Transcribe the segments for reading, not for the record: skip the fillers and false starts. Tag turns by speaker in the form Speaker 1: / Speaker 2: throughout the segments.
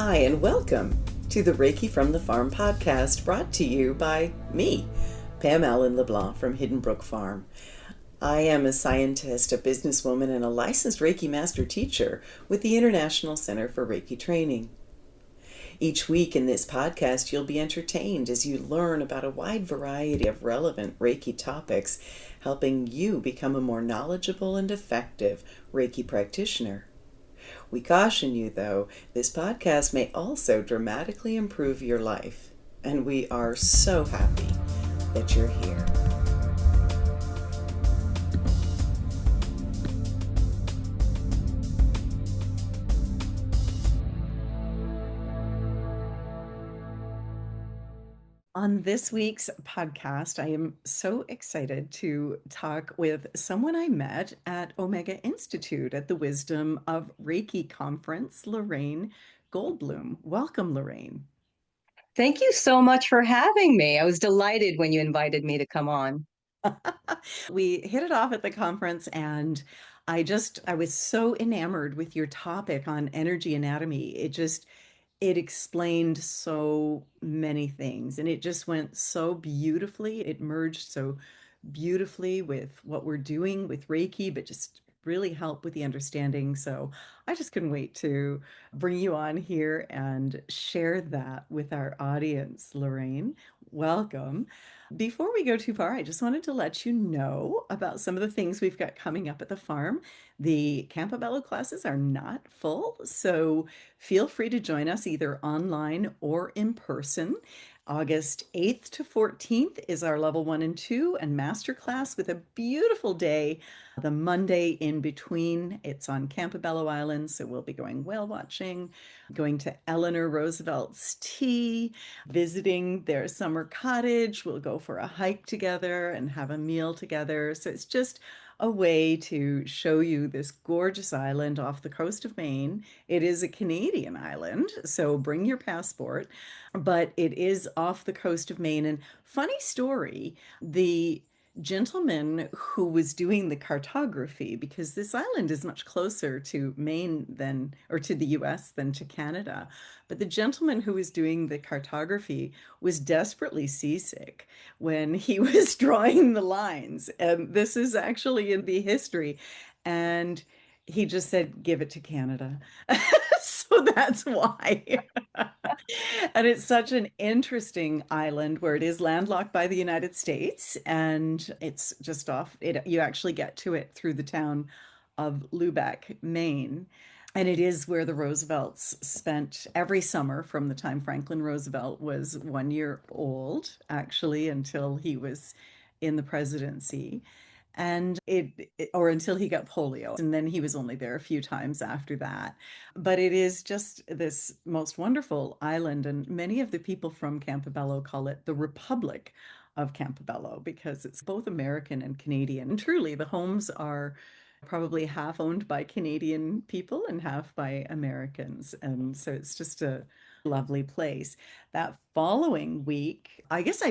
Speaker 1: Hi, and welcome to the Reiki from the Farm podcast, brought to you by me, Pam Allen-LeBlanc from Hidden Brook Farm. I am a scientist, a businesswoman, and a licensed Reiki master teacher with the International Center for Reiki Training. Each week in this podcast, you'll be entertained as you learn about a wide variety of relevant Reiki topics, helping you become a more knowledgeable and effective Reiki practitioner. We caution you, though, this podcast may also dramatically improve your life, and we are so happy that you're here. On this week's podcast, I am so excited to talk with someone I met at Omega Institute at the Wisdom of Reiki conference, Lorraine Goldbloom. Welcome, Lorraine.
Speaker 2: Thank you so much for having me. I was delighted when you invited me to come on.
Speaker 1: We hit it off at the conference, and I was so enamored with your topic on energy anatomy. It explained so many things, and it just went so beautifully. It merged so beautifully with what we're doing with Reiki, but just really helped with the understanding. So I just couldn't wait to bring you on here and share that with our audience. Lorraine, welcome. Before we go too far, I just wanted to let you know about some of the things we've got coming up at the farm. The Campobello classes are not full, so feel free to join us either online or in person. August 8th to 14th is our level 1 and 2 and master class with a beautiful day. The Monday in between, it's on Campobello Island, so we'll be going whale watching, going to Eleanor Roosevelt's tea, visiting their summer cottage. We'll go for a hike together and have a meal together. So it's just a way to show you this gorgeous island off the coast of Maine. It is a Canadian island, so bring your passport, but it is off the coast of Maine. And funny story, the gentleman who was doing the cartography, because this island is much closer to Maine than, or to the US than to Canada, but the gentleman who was doing the cartography was desperately seasick when he was drawing the lines. And this is actually in the history. And he just said, give it to Canada. So that's why. And it's such an interesting island where it is landlocked by the United States, and it's just off it. You actually get to it through the town of Lubec, Maine. And it is where the Roosevelts spent every summer from the time Franklin Roosevelt was 1 year old, actually, until he was in the presidency. And or until he got polio. And then he was only there a few times after that. But it is just this most wonderful island. And many of the people from Campobello call it the Republic of Campobello because it's both American and Canadian. And truly, the homes are probably half owned by Canadian people and half by Americans. And so it's just a lovely place. That following week, I guess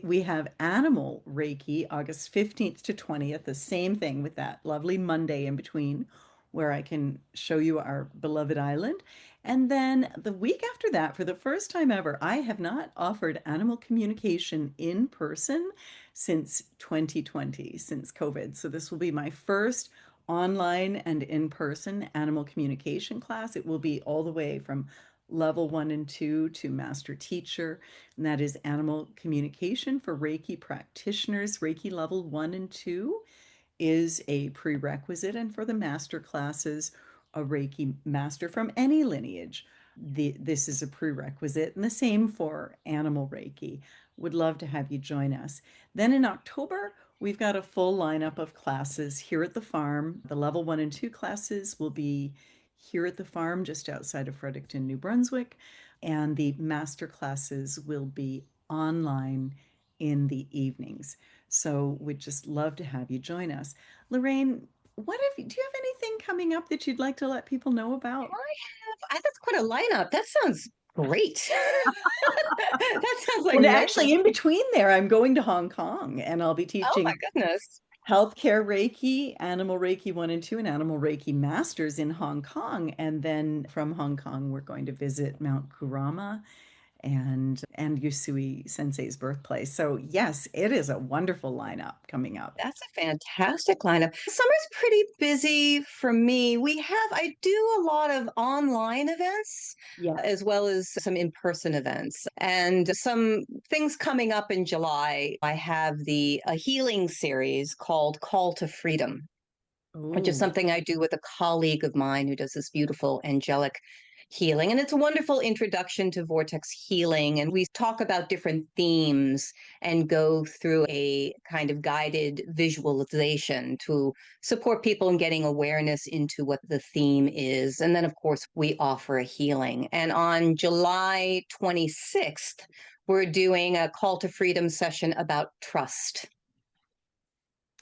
Speaker 1: we have Animal Reiki, August 15th to 20th, the same thing with that lovely Monday in between, where I can show you our beloved island. And then the week after that, for the first time ever, I have not offered animal communication in person since 2020, since COVID. So this will be my first online and in-person animal communication class. It will be all the way from level 1 and 2 to master teacher, and that is animal communication for Reiki practitioners. Reiki level 1 and 2 is a prerequisite, and for the master classes, a Reiki master from any lineage, this is a prerequisite, and the same for animal Reiki. Would love to have you join us. Then in October, we've got a full lineup of classes here at the farm. The level 1 and 2 classes will be here at the farm just outside of Fredericton, New Brunswick, and the master classes will be online in the evenings. So we'd just love to have you join us. Lorraine, do you have anything coming up that you'd like to let people know about?
Speaker 2: That's quite a lineup. That sounds great. That sounds like
Speaker 1: and actually in between there, I'm going to Hong Kong and I'll be teaching.
Speaker 2: Oh my goodness.
Speaker 1: healthcare Reiki, Animal Reiki 1 and 2, and Animal Reiki Masters in Hong Kong. And then from Hong Kong, we're going to visit Mount Kurama and Yusui Sensei's birthplace. So yes, it is a wonderful lineup coming up.
Speaker 2: That's a fantastic lineup. Summer's pretty busy for me. I do a lot of online events
Speaker 1: Yeah.
Speaker 2: as well as some in-person events and some things coming up in July. I have a healing series called Call to Freedom, which is
Speaker 1: Oh,
Speaker 2: something I do with a colleague of mine who does this beautiful angelic healing. And it's a wonderful introduction to Vortex healing. And we talk about different themes and go through a kind of guided visualization to support people in getting awareness into what the theme is. And then, of course, we offer a healing. And on July 26th, we're doing a Call to Freedom session about trust.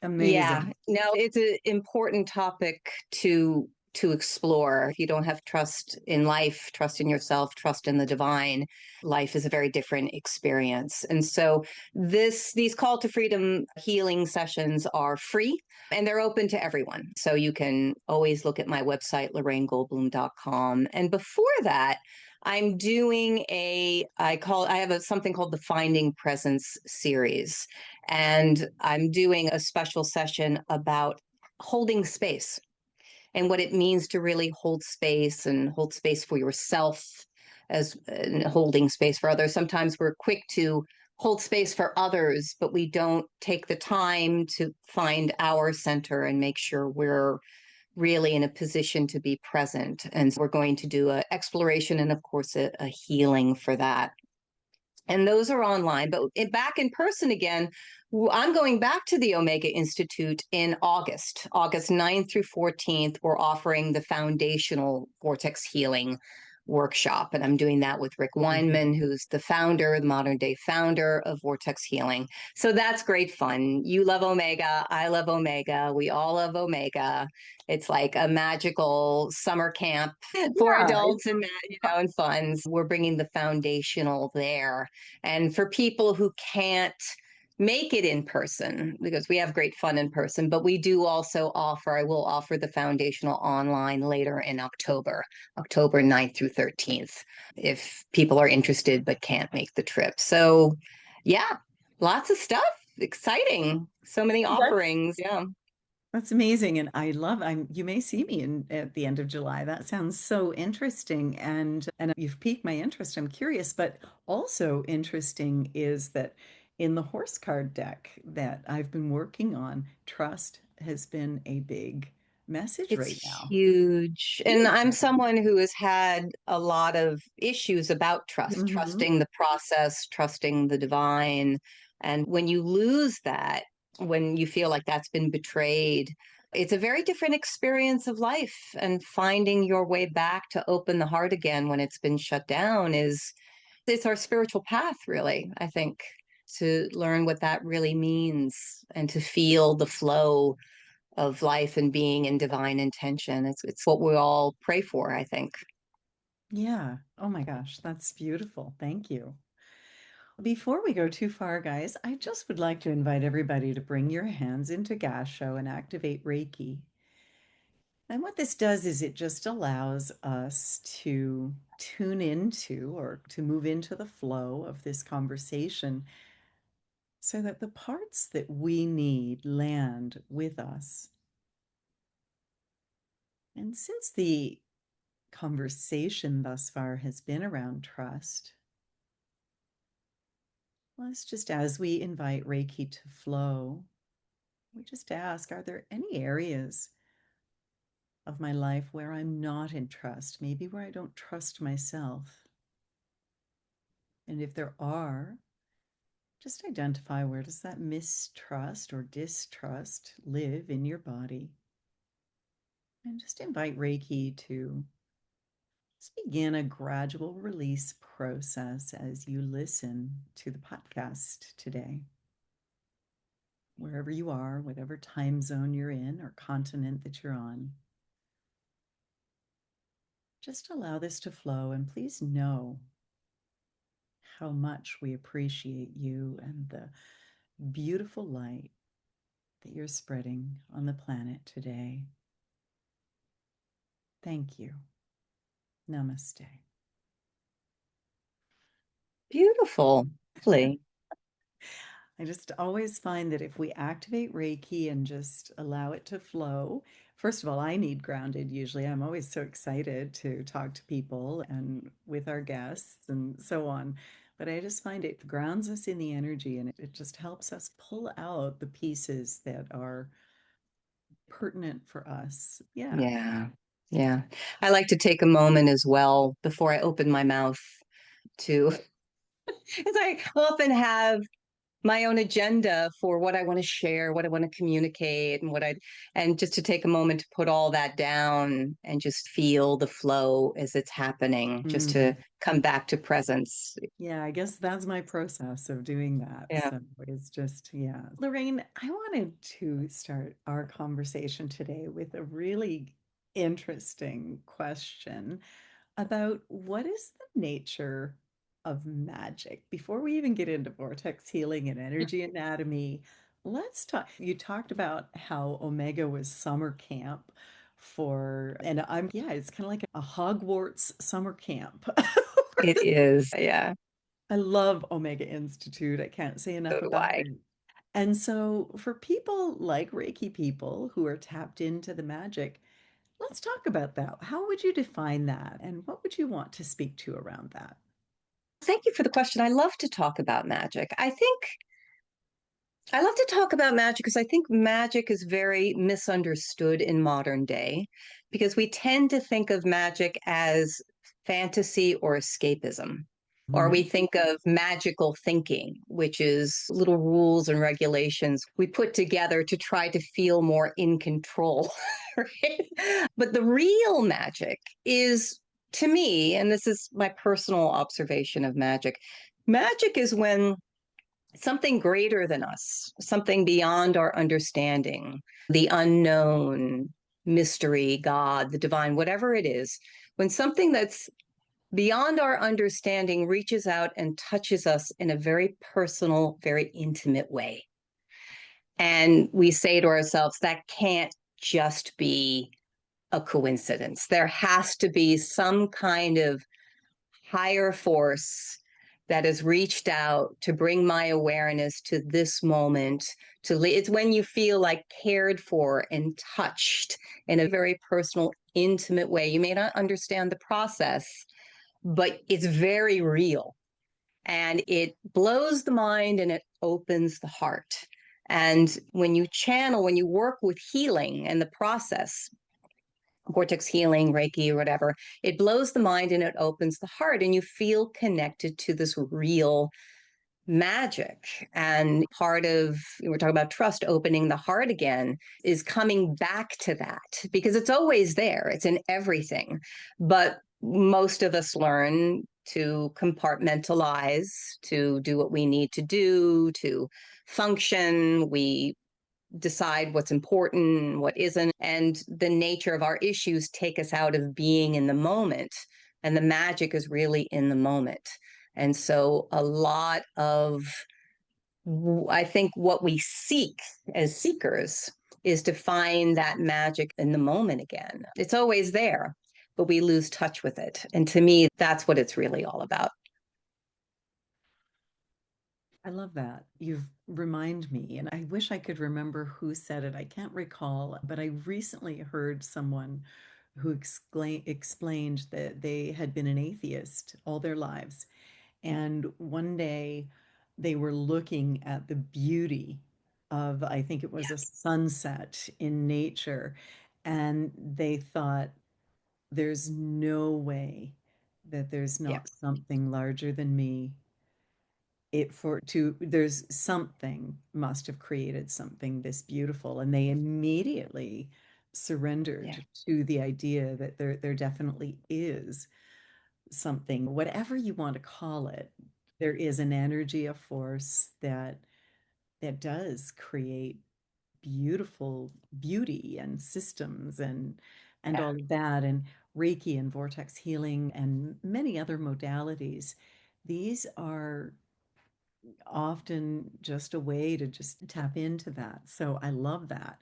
Speaker 2: Yeah,
Speaker 1: amazing.
Speaker 2: no, it's an important topic to explore. If you don't have trust in life, trust in yourself, trust in the divine, life is a very different experience. And so these call to freedom healing sessions are free and they're open to everyone. So you can always look at my website, lorrainegoldbloom.com. And before that, I'm doing I have something called the Finding Presence series. And I'm doing a special session about holding space and what it means to really hold space and hold space for yourself as holding space for others. Sometimes we're quick to hold space for others, but we don't take the time to find our center and make sure we're really in a position to be present. And so we're going to do an exploration and, of course, a healing for that. And those are online, but back in person again, I'm going back to the Omega Institute in August 9th through 14th. We're offering the foundational Vortex Healing workshop. And I'm doing that with Rick
Speaker 1: Amazing.
Speaker 2: Weinman, who's the modern day founder of Vortex Healing. So that's great fun. You love Omega. I love Omega. We all love Omega. It's like a magical summer camp for
Speaker 1: Yeah,
Speaker 2: adults and fun. We're bringing the foundational there. And for people who can't make it in person, because we have great fun in person, but I will offer the foundational online later in October 9th through 13th, if people are interested but can't make the trip. So, yeah, lots of stuff. Exciting. So many
Speaker 1: that's
Speaker 2: offerings. Yeah.
Speaker 1: that's amazing, and you may see me at the end of July. That sounds so interesting, and you've piqued my interest. I'm curious, but also interesting is that in the horse card deck that I've been working on, trust has been a big message
Speaker 2: It's
Speaker 1: right now.
Speaker 2: huge. And
Speaker 1: Huge.
Speaker 2: I'm someone who has had a lot of issues about trust,
Speaker 1: Hmm.
Speaker 2: trusting the process, trusting the divine. And when you lose that, when you feel like that's been betrayed, it's a very different experience of life. And finding your way back to open the heart again when it's been shut down it's our spiritual path, really, I think, to learn what that really means and to feel the flow of life and being in divine intention. It's what we all pray for, I think.
Speaker 1: Yeah. Oh my gosh, that's beautiful. Thank you. Before we go too far, guys, I just would like to invite everybody to bring your hands into Gasho and activate Reiki. And what this does is it just allows us to tune into or to move into the flow of this conversation so that the parts that we need land with us. And since the conversation thus far has been around trust, let's just, as we invite Reiki to flow, we just ask, are there any areas of my life where I'm not in trust, maybe where I don't trust myself? And if there are, just identify, where does that mistrust or distrust live in your body? And just invite Reiki to just begin a gradual release process as you listen to the podcast today. Wherever you are, whatever time zone you're in or continent that you're on, just allow this to flow, and please know how much we appreciate you and the beautiful light that you're spreading on the planet today. Thank you. Namaste.
Speaker 2: Beautiful. Lovely.
Speaker 1: I just always find that if we activate Reiki and just allow it to flow, first of all, I need grounded usually. I'm always so excited to talk to people and with our guests and so on. But I just find it grounds us in the energy and it just helps us pull out the pieces that are pertinent for us. Yeah.
Speaker 2: Yeah. Yeah. I like to take a moment as well before I open my mouth to, as I often have my own agenda for what I want to share, what I want to communicate, and just to take a moment to put all that down and just feel the flow as it's happening, just to
Speaker 1: Mhm.
Speaker 2: come back to presence.
Speaker 1: Yeah, I guess that's my process of doing that.
Speaker 2: Yeah.
Speaker 1: So it's just, yeah. Lorraine, I wanted to start our conversation today with a really interesting question about what is the nature of magic? Before we even get into vortex healing and energy anatomy, let's talk. You talked about how Omega was summer camp and yeah, it's kind of like a Hogwarts summer camp.
Speaker 2: It is. Yeah.
Speaker 1: I love Omega Institute. I can't say
Speaker 2: So
Speaker 1: enough
Speaker 2: do
Speaker 1: about
Speaker 2: I.
Speaker 1: it. And so, for people like Reiki people who are tapped into the magic, let's talk about that. How would you define that? And what would you want to speak to around that?
Speaker 2: Thank you for the question. I love to talk about magic. I love to talk about magic because I think magic is very misunderstood in modern day because we tend to think of magic as fantasy or escapism. Or we
Speaker 1: Mhm.
Speaker 2: think of magical thinking, which is little rules and regulations we put together to try to feel more in control. Right? But the real magic is, to me, and this is my personal observation of magic is when something greater than us, something beyond our understanding, the unknown, mystery, God, the divine, whatever it is, when something that's beyond our understanding reaches out and touches us in a very personal, very intimate way. And we say to ourselves, that can't just be a coincidence. There has to be some kind of higher force that has reached out to bring my awareness to this moment. It's when you feel like cared for and touched in a very personal, intimate way. You may not understand the process, but it's very real, and it blows the mind and it opens the heart. And when you channel, when you work with healing and the process, vortex healing, Reiki, or whatever, it blows the mind and it opens the heart, and you feel connected to this real magic. And part of, we're talking about trust, opening the heart again, is coming back to that because it's always there, it's in everything. But most of us learn to compartmentalize, to do what we need to do, to function. We decide what's important, what isn't. And the nature of our issues take us out of being in the moment. And the magic is really in the moment. And so a lot of, I think, what we seek as seekers is to find that magic in the moment again. It's always there, but we lose touch with it. And to me, that's what it's really all about.
Speaker 1: I love that. You've remind me, and I wish I could remember who said it. I can't recall, but I recently heard someone who explained that they had been an atheist all their lives. And one day they were looking at the beauty of, I think it was a sunset in nature, and they thought, there's no way that there's
Speaker 2: Yeah.
Speaker 1: not something larger than me. There's something must have created something this beautiful, and they immediately
Speaker 2: Yeah.
Speaker 1: surrendered to the idea that there definitely is something, whatever you want to call it. There is an energy, a force that does create beautiful beauty and systems and
Speaker 2: Yeah.
Speaker 1: all of that. And Reiki and vortex healing and many other modalities, these are often just a way to just tap into that. So I love that.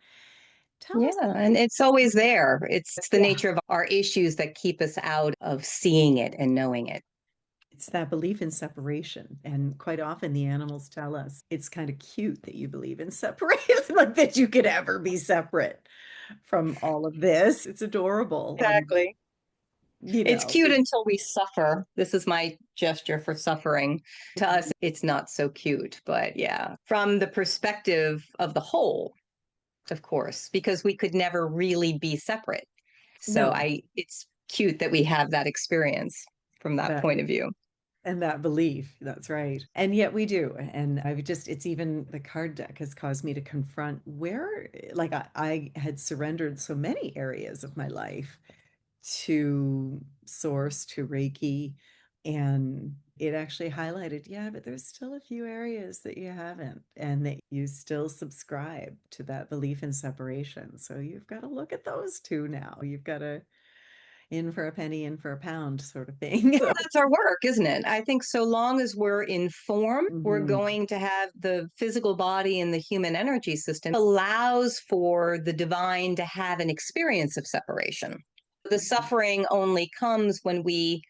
Speaker 1: Tell
Speaker 2: Yeah,
Speaker 1: us.
Speaker 2: and it's always there. It's the
Speaker 1: Yeah.
Speaker 2: nature of our issues that keep us out of seeing it and knowing it.
Speaker 1: It's that belief in separation. And quite often the animals tell us it's kind of cute that you believe in separation, like that you could ever be separate from all of this. It's adorable.
Speaker 2: Exactly.
Speaker 1: You
Speaker 2: It's
Speaker 1: know,
Speaker 2: cute until we suffer. This is my gesture for suffering. To us, it's not so cute, but yeah, from the perspective of the whole, of course, because we could never really be separate. So
Speaker 1: no,
Speaker 2: it's cute that we have that experience from that
Speaker 1: that
Speaker 2: point of view.
Speaker 1: and that belief, that's right. And yet we do. And I've just, it's even the card deck has caused me to confront where, like, I had surrendered so many areas of my life to source, to Reiki. And it actually highlighted, yeah, but there's still a few areas that you haven't, and that you still subscribe to that belief in separation. So you've got to look at those two now. You've got to in for a penny, in for a pound sort of thing.
Speaker 2: Yeah, that's our work, isn't it? I think so long as we're in form, we're
Speaker 1: Mhm.
Speaker 2: going to have the physical body and the human energy system allows for the divine to have an experience of separation. The suffering only comes when we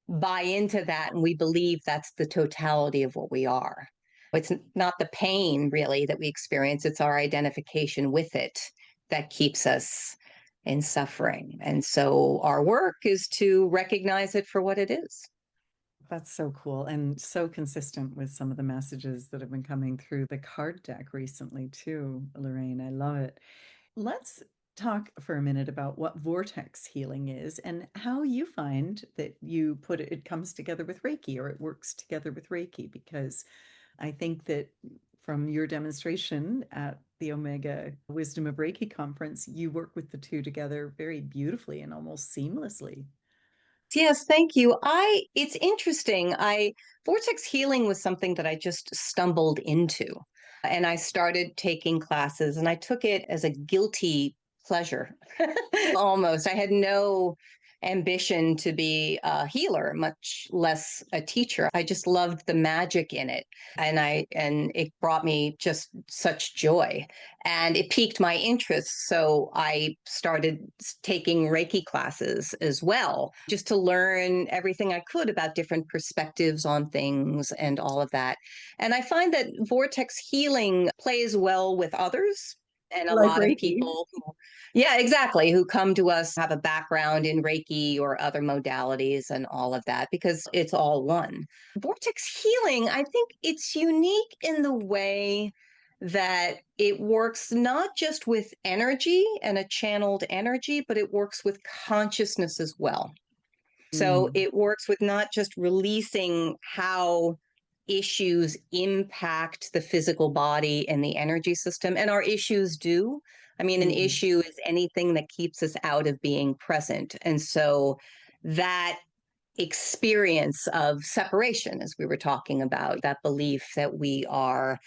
Speaker 2: buy into that and we believe that's the totality of what we are. It's not the pain really that we experience, it's our identification with it that keeps us in suffering. And so our work is to recognize it for what it is.
Speaker 1: That's so cool and so consistent with some of the messages that have been coming through the card deck recently, too, Lorraine. I love it. Let's talk for a minute about what vortex healing is and how you find that you put it, it comes together with Reiki or it works together with Reiki, because I think that from your demonstration at the Omega Wisdom of Reiki conference, you work with the two together very beautifully and almost seamlessly.
Speaker 2: Yes, thank you. I It's interesting. I Vortex healing was something that I just stumbled into. And I started taking classes and I took it as a guilty pleasure. Almost. I had no ambition to be a healer, much less a teacher. I just loved the magic in it. And it brought me just such joy. And it piqued my interest. So I started taking Reiki classes as well, just to learn everything I could about different perspectives on things and all of that. And I find that vortex healing plays well with others. And a
Speaker 1: Like
Speaker 2: lot of
Speaker 1: Reiki.
Speaker 2: people who, yeah, exactly, who come to us have a background in Reiki or other modalities and all of that because it's all one. Vortex healing, I think it's unique in the way that it works not just with energy and a channeled energy, but it works with consciousness as well. So
Speaker 1: Mm,
Speaker 2: it works with not just releasing how issues impact the physical body and the energy system, and our issues do. I mean, an
Speaker 1: mm,
Speaker 2: issue is anything that keeps us out of being present. And so that experience of separation, as we were talking about, that belief that we are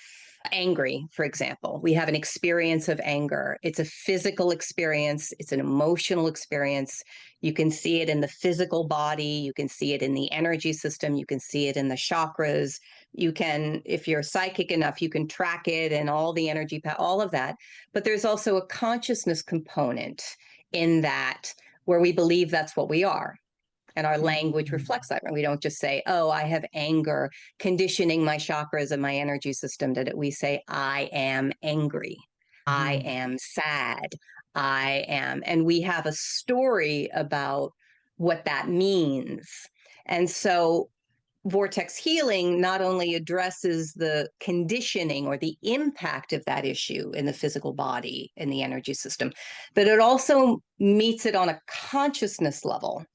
Speaker 2: angry, for example. We have an experience of anger. It's a physical experience, it's an emotional experience. You can see it in the physical body, you can see it in the energy system, you can see it in the chakras. You can, if you're psychic enough, you can track it and all the energy, all of that. But there's also a consciousness component in that where we believe that's what we are. And our language
Speaker 1: mm,
Speaker 2: reflects that. We don't just say, oh, I have anger, conditioning my chakras and my energy system, that we say, I am angry, I
Speaker 1: mm.
Speaker 2: am sad, I am. And we have a story about what that means. And so vortex healing not only addresses the conditioning or the impact of that issue in the physical body in the energy system, but it also meets it on a consciousness level,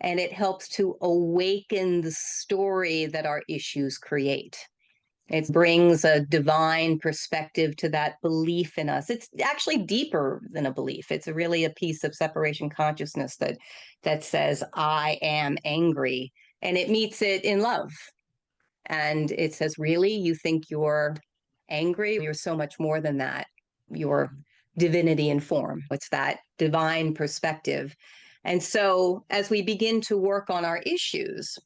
Speaker 2: and it helps to awaken the story that our issues create. It brings a divine perspective to that belief in us. It's actually deeper than a belief. It's really a piece of separation consciousness that says, I am angry. And it meets it in love. And it says, really, you think you're angry? You're so much more than that. You're divinity in form. It's that divine perspective. And so as we begin to work on our issues,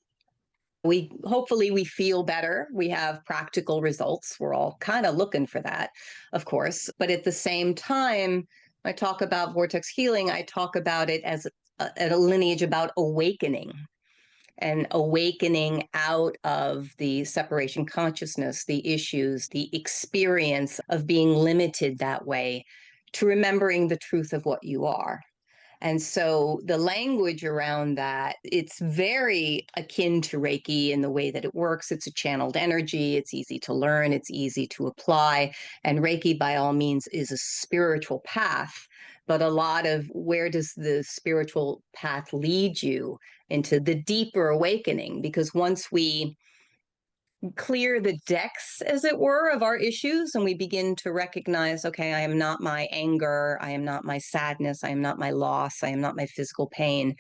Speaker 2: We hopefully we feel better. We have practical results. We're all kind of looking for that, of course. But at the same time, I talk about vortex healing, I talk about it as a lineage about awakening and awakening out of the separation consciousness, the issues, the experience of being limited that way, to remembering the truth of what you are. And so the language around that, it's very akin to Reiki in the way that it works. It's a channeled energy. It's easy to learn. It's easy to apply. And Reiki, by all means, is a spiritual path. But a lot of where does the spiritual path lead you into the deeper awakening? Because once we clear the decks, as it were, of our issues, and we begin to recognize, okay, I am not my anger, I am not my sadness, I am not my loss, I am not my physical pain,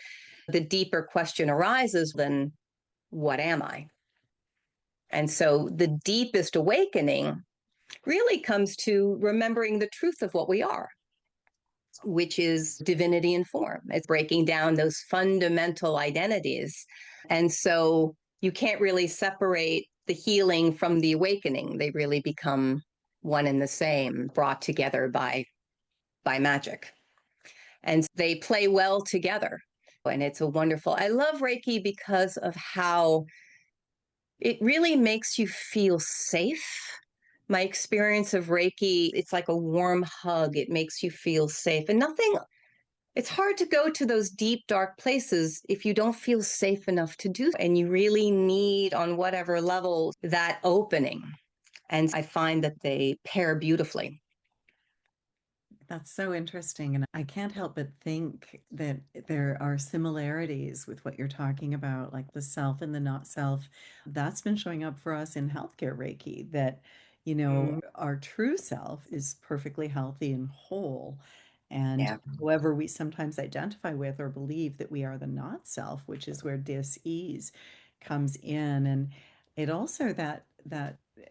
Speaker 2: the deeper question arises, then what am I? And so the deepest awakening really comes to remembering the truth of what we are, which is divinity in form. It's breaking down those fundamental identities. And so you can't really separate the healing from the awakening. They really become one and the same, brought together by magic. And they play well together. And it's a wonderful, I love Reiki because of how it really makes you feel safe. My experience of Reiki, it's like a warm hug. It makes you feel safe. And nothing, it's hard to go to those deep, dark places if you don't feel safe enough to do. And you really need, on whatever level, that opening. And I find that they pair beautifully.
Speaker 1: That's so interesting. And I can't help but think that there are similarities with what you're talking about, like the self and the not self. That's been showing up for us in healthcare Reiki, that,
Speaker 2: Mm,
Speaker 1: our true self is perfectly healthy and whole. And
Speaker 2: yeah.
Speaker 1: however, we sometimes identify with or believe that we are the not self, which is where dis-ease comes in. And it also that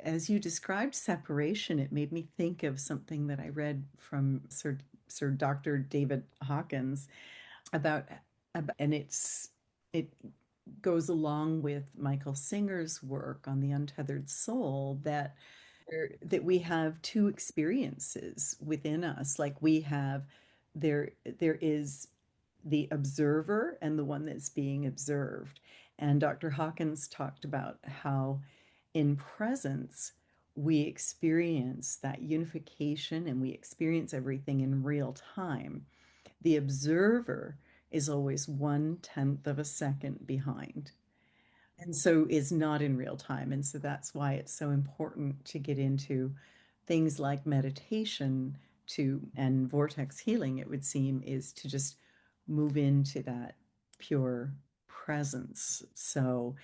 Speaker 1: as you described separation, it made me think of something that I read from Sir Dr. David Hawkins about, and it goes along with Michael Singer's work on the untethered soul, that we have two experiences within us. Like we have, there is the observer and the one that's being observed. And Dr. Hawkins talked about how in presence we experience that unification and we experience everything in real time. The observer is always 1/10 of a second behind, and so is not in real time. And so that's why it's so important to get into things like meditation to and vortex healing, it would seem, is to just move into that pure presence. So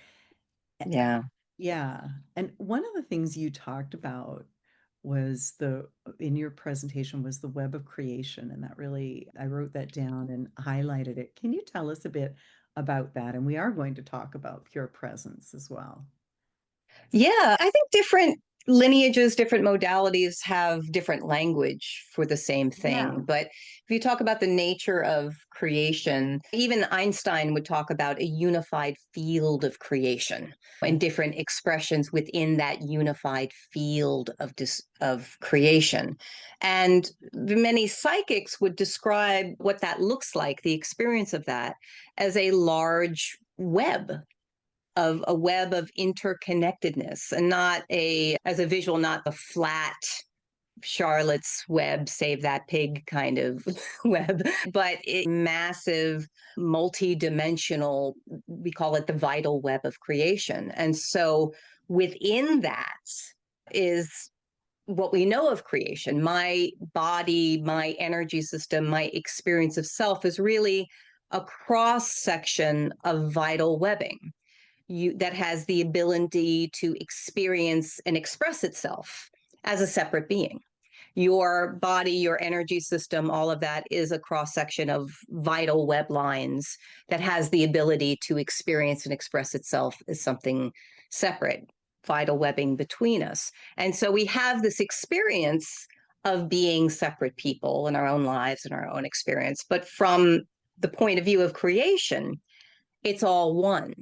Speaker 2: Yeah.
Speaker 1: yeah. And one of the things you talked about was in your presentation was the web of creation. And that really, I wrote that down and highlighted it. Can you tell us a bit about that? And we are going to talk about pure presence as well.
Speaker 2: Yeah, I think different lineages, different modalities have different language for the same
Speaker 1: Yeah.
Speaker 2: thing. But if you talk about the nature of creation, even Einstein would talk about a unified field of creation and different expressions within that unified field of creation. And many psychics would describe what that looks like, the experience of that, as a large web, of a web of interconnectedness, and not a, as a visual, not the flat Charlotte's Web, save that pig kind of web, but a massive, multi-dimensional, we call it the vital web of creation. And so within that is what we know of creation. My body, my energy system, my experience of self is really a cross section of vital webbing that has the ability to experience and express itself as a separate being. Your body, your energy system, all of that is a cross section of vital web lines that has the ability to experience and express itself as something separate, vital webbing between us. And so we have this experience of being separate people in our own lives and our own experience. But from the point of view of creation, it's all one.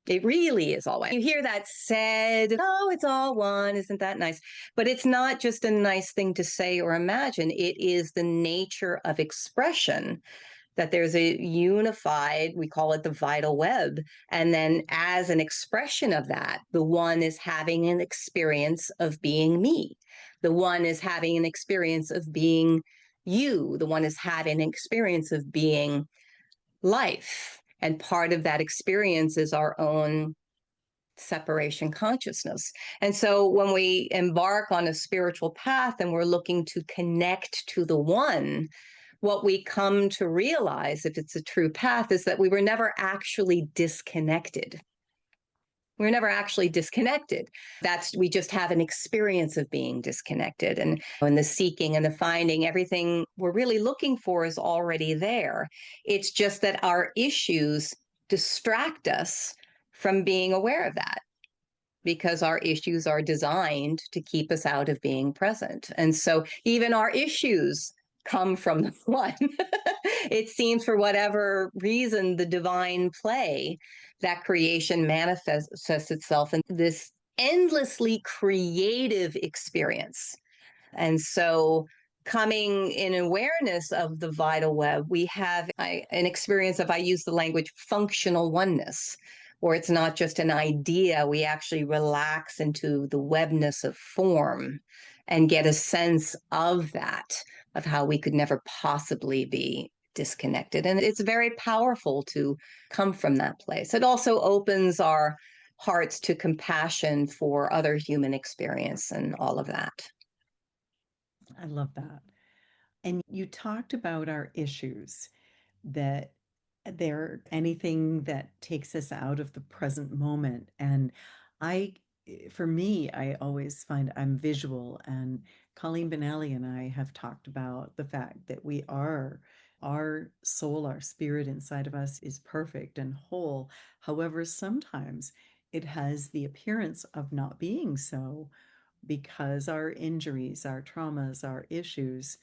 Speaker 2: It really is all one. You hear that said, oh, it's all one. Isn't that nice? But it's not just a nice thing to say or imagine. It is the nature of expression that there's a unified, we call it the vital web. And then as an expression of that, the one is having an experience of being me. The one is having an experience of being you. The one is having an experience of being life. And part of that experience is our own separation consciousness. And so when we embark on a spiritual path and we're looking to connect to the one, what we come to realize, if it's a true path, is that we were never actually disconnected. We're never actually disconnected. We just have an experience of being disconnected. And in the seeking and the finding, everything we're really looking for is already there. It's just that our issues distract us from being aware of that, because our issues are designed to keep us out of being present. And so even our issues come from the one. It seems for whatever reason, the divine play, that creation manifests itself in this endlessly creative experience. And so coming in awareness of the vital web, we have an experience of, I use the language, functional oneness, where it's not just an idea. We actually relax into the webness of form and get a sense of that, of how we could never possibly be disconnected. And it's very powerful to come from that place. It also opens our hearts to compassion for other human experience and all of that.
Speaker 1: I love that. And you talked about our issues, that they're anything that takes us out of the present moment. And I, for me, I always find I'm visual, and Colleen Benally and I have talked about the fact that our soul, our spirit inside of us is perfect and whole. However, sometimes it has the appearance of not being so, because our injuries, our traumas, our issues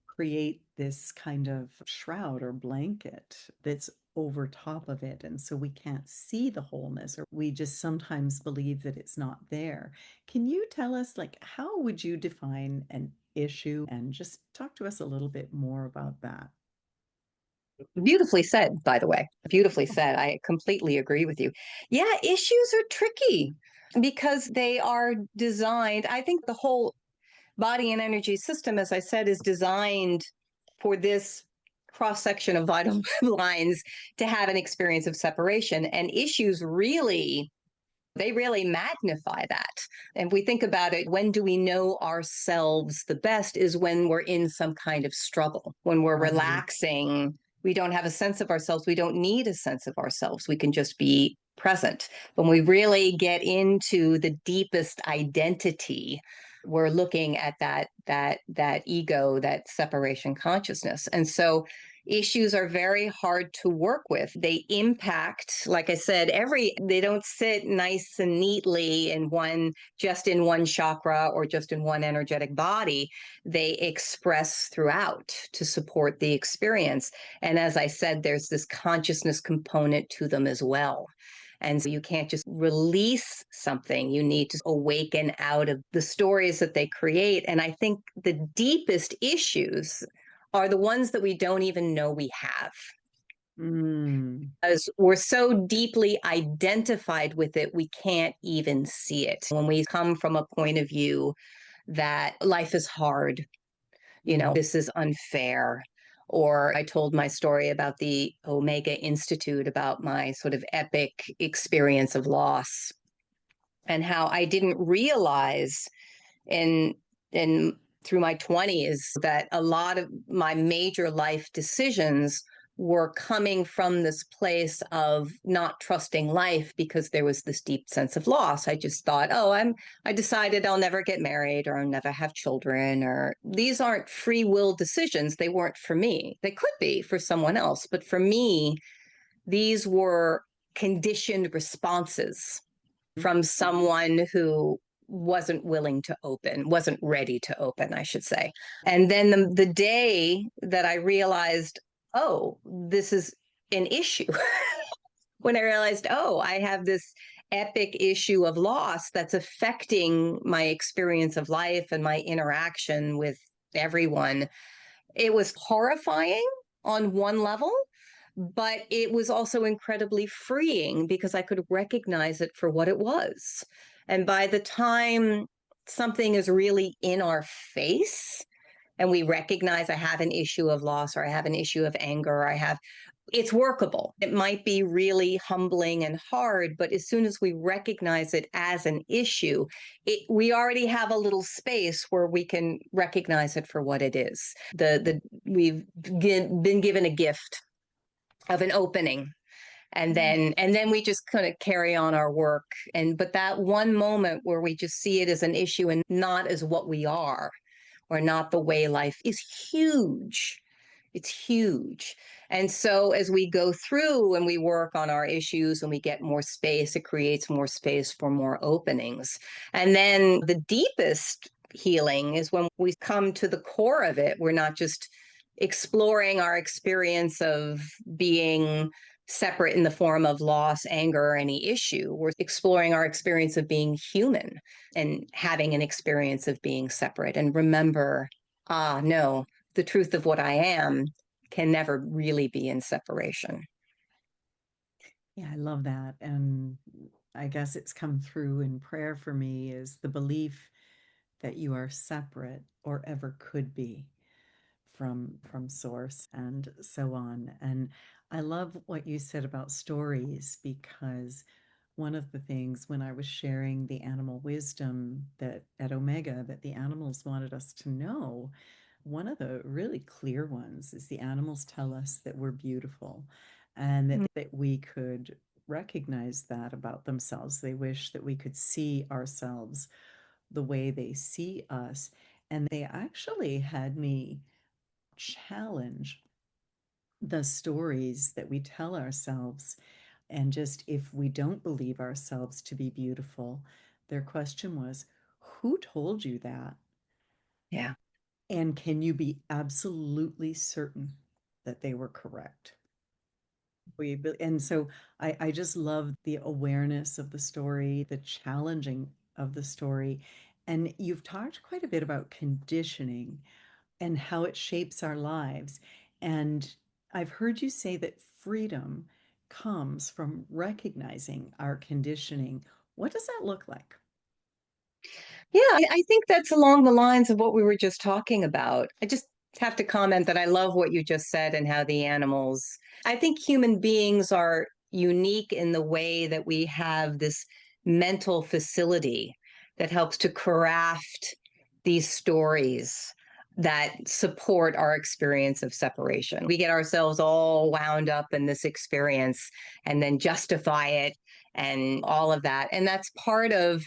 Speaker 1: create this kind of shroud or blanket that's over top of it. And so we can't see the wholeness, or we just sometimes believe that it's not there. Can you tell us, like, how would you define an issue, and just talk to us a little bit more about that?
Speaker 2: Beautifully said, by the way. Beautifully said. I completely agree with you. Yeah, issues are tricky because they are designed. I think the whole body and energy system, as I said, is designed for this cross section of vital lines to have an experience of separation. And issues really, they really magnify that. And if we think about it, when do we know ourselves the best is when we're in some kind of struggle, when we're
Speaker 1: Right.
Speaker 2: relaxing. We don't have a sense of ourselves. We don't need a sense of ourselves. We can just be present. When we really get into the deepest identity, we're looking at that ego, that separation consciousness. And so issues are very hard to work with. They impact, like I said, they don't sit nice and neatly in just in one chakra or just in one energetic body. They express throughout to support the experience. And as I said, there's this consciousness component to them as well. And so you can't just release something. You need to awaken out of the stories that they create. And I think the deepest issues are the ones that we don't even know we have.
Speaker 1: Mm.
Speaker 2: As we're so deeply identified with it, we can't even see it. When we come from a point of view that life is hard,
Speaker 1: Mm.
Speaker 2: this is unfair. Or I told my story about the Omega Institute, about my sort of epic experience of loss, and how I didn't realize in in through my 20s that a lot of my major life decisions were coming from this place of not trusting life, because there was this deep sense of loss. I just thought, oh, I decided I'll never get married, or I'll never have children, or these aren't free will decisions. They weren't for me. They could be for someone else, but for me, these were conditioned responses from someone who wasn't ready to open, I should say. And then the day that I realized, oh, this is an issue, when I realized, oh, I have this epic issue of loss that's affecting my experience of life and my interaction with everyone. It was horrifying on one level, but it was also incredibly freeing because I could recognize it for what it was. And by the time something is really in our face, and we recognize I have an issue of loss, or I have an issue of anger, or it's workable. It might be really humbling and hard, but as soon as we recognize it as an issue, we already have a little space where we can recognize it for what it is. We've been given a gift of an opening, and then we just kind of carry on our work. But that one moment where we just see it as an issue and not as what we are, or not the way life is, huge. It's huge. And so as we go through and we work on our issues and we get more space, it creates more space for more openings. And then the deepest healing is when we come to the core of it. We're not just exploring our experience of being separate in the form of loss, anger, or any issue. We're exploring our experience of being human and having an experience of being separate. And remember, no, the truth of what I am can never really be in separation.
Speaker 1: Yeah, I love that. And I guess it's come through in prayer for me is the belief that you are separate or ever could be from source and so on. And I love what you said about stories, because one of the things when I was sharing the animal wisdom that at Omega that the animals wanted us to know, one of the really clear ones is the animals tell us that we're beautiful and that we could recognize that about themselves. They wish that we could see ourselves the way they see us. And they actually had me challenge the stories that we tell ourselves. And just if we don't believe ourselves to be beautiful, their question was, who told you that?
Speaker 2: Yeah.
Speaker 1: And can you be absolutely certain that they were correct? And so I just love the awareness of the story, the challenging of the story. And you've talked quite a bit about conditioning and how it shapes our lives. And I've heard you say that freedom comes from recognizing our conditioning. What does that look like?
Speaker 2: Yeah, I think that's along the lines of what we were just talking about. I just have to comment that I love what you just said and how the animals, I think human beings are unique in the way that we have this mental facility that helps to craft these stories that support our experience of separation. We get ourselves all wound up in this experience and then justify it and all of that. And that's part of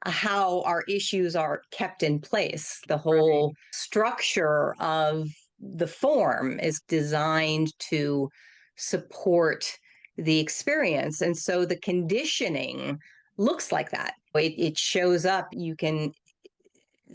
Speaker 2: how our issues are kept in place. The
Speaker 1: Right.
Speaker 2: whole structure of the form is designed to support the experience. And so the conditioning looks like that. It shows up. You can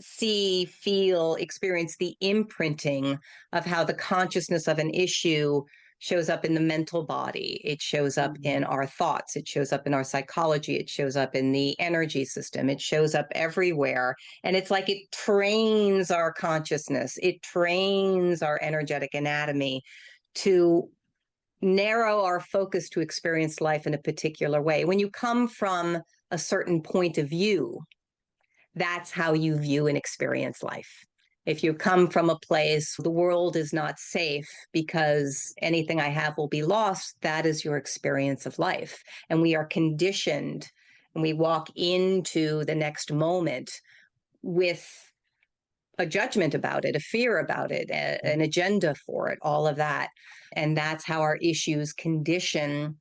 Speaker 2: see, feel, experience the imprinting of how the consciousness of an issue shows up in the mental body. It shows up in our thoughts. It shows up in our psychology. It shows up in the energy system. It shows up everywhere. And it's like it trains our consciousness. It trains our energetic anatomy to narrow our focus to experience life in a particular way. When you come from a certain point of view, that's how you view and experience life. If you come from a place, the world is not safe because anything I have will be lost, that is your experience of life. And we are conditioned and we walk into the next moment with a judgment about it, a fear about it, an agenda for it, all of that. And that's how our issues condition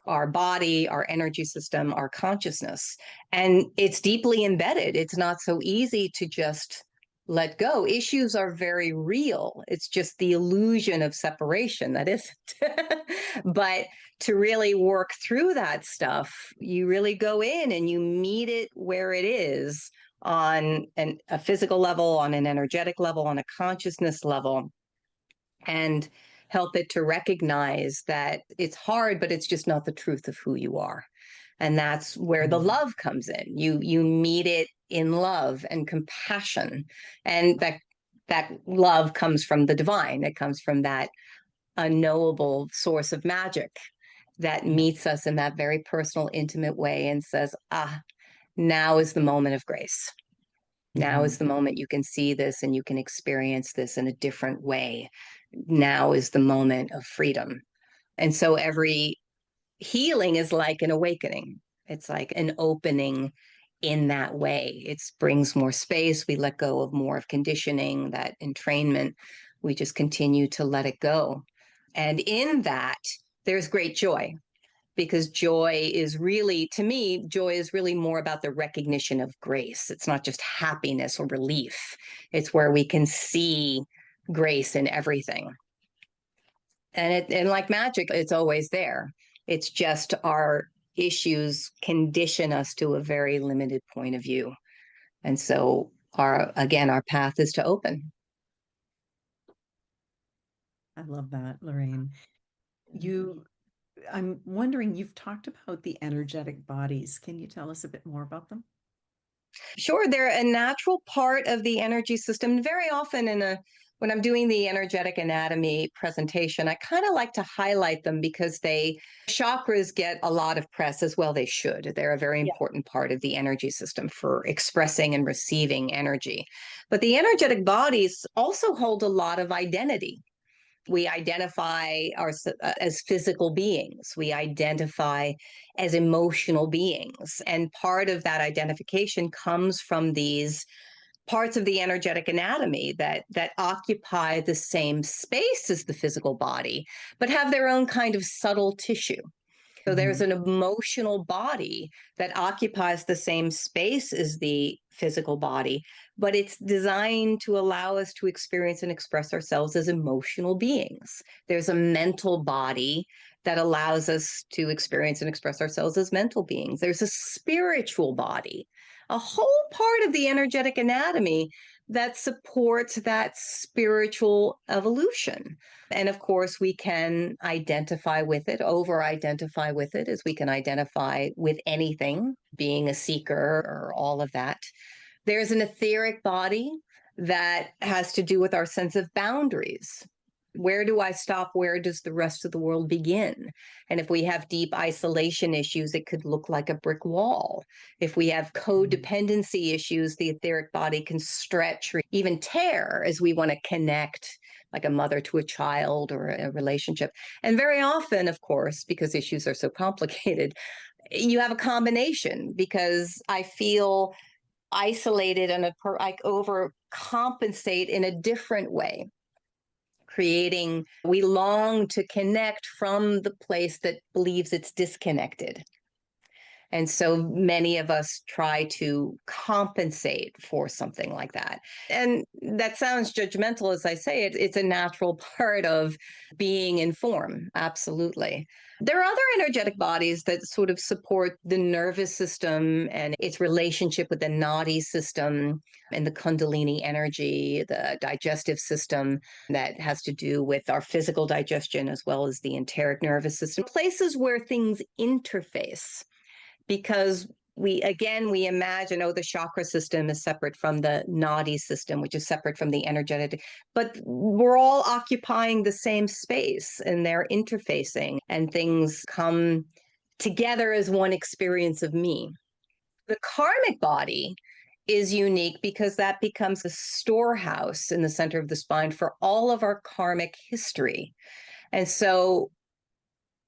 Speaker 2: our body, our energy system, our consciousness. And it's deeply embedded. It's not so easy to just let go. Issues are very real. It's just the illusion of separation that isn't. But to really work through that stuff, you really go in and you meet it where it is, on a physical level, on an energetic level, on a consciousness level, and help it to recognize that it's hard, but it's just not the truth of who you are. And that's where the
Speaker 1: Mm.
Speaker 2: love comes in. You meet it in love and compassion. And that love comes from the divine. It comes from that unknowable source of magic that
Speaker 1: Yeah.
Speaker 2: meets us in that very personal, intimate way and says, now is the moment of grace. Now
Speaker 1: Hmm.
Speaker 2: is the moment you can see this and you can experience this in a different way. Now is the moment of freedom. And so every healing is like an awakening. It's like an opening in that way. It brings more space. We let go of more of conditioning, that entrainment. We just continue to let it go. And in that, there's great joy, because joy is really, to me, joy is really more about the recognition of grace. It's not just happiness or relief. It's where we can see grace in everything. And like magic, it's always there. It's just our issues condition us to a very limited point of view. And so our path is to open.
Speaker 1: I love that, Lorraine. You, I'm wondering, you've talked about the energetic bodies. Can you tell us a bit more about them?
Speaker 2: Sure, they're a natural part of the energy system. Very often when I'm doing the energetic anatomy presentation, I kind of like to highlight them because chakras get a lot of press, as well they should. They're a very
Speaker 1: Yeah.
Speaker 2: important part of the energy system for expressing and receiving energy. But the energetic bodies also hold a lot of identity. We identify as physical beings. We identify as emotional beings. And part of that identification comes from these parts of the energetic anatomy that occupy the same space as the physical body, but have their own kind of subtle tissue. So there's
Speaker 1: Hmm.
Speaker 2: an emotional body that occupies the same space as the physical body, but it's designed to allow us to experience and express ourselves as emotional beings. There's a mental body that allows us to experience and express ourselves as mental beings. There's a spiritual body, a whole part of the energetic anatomy that supports that spiritual evolution. And of course, we can identify with it, over identify with it, as we can identify with anything, being a seeker or all of that. There's an etheric body that has to do with our sense of boundaries. Where do I stop? Where does the rest of the world begin? And if we have deep isolation issues, it could look like a brick wall. If we have codependency issues, the etheric body can stretch or even tear as we want to connect, like a mother to a child or a relationship. And very often, of course, because issues are so complicated, you have a combination, because I feel isolated and I overcompensate in a different way, creating, we long to connect from the place that believes it's disconnected. And so many of us try to compensate for something like that. And that sounds judgmental as I say it. It's a natural part of being in form. Absolutely. There are other energetic bodies that sort of support the nervous system and its relationship with the nadi system and the kundalini energy, the digestive system that has to do with our physical digestion as well as the enteric nervous system, places where things interface, because we imagine, oh, the chakra system is separate from the nadi system, which is separate from the energetic, but we're all occupying the same space and they're interfacing and things come together as one experience of me. The karmic body is unique because that becomes a storehouse in the center of the spine for all of our karmic history. And so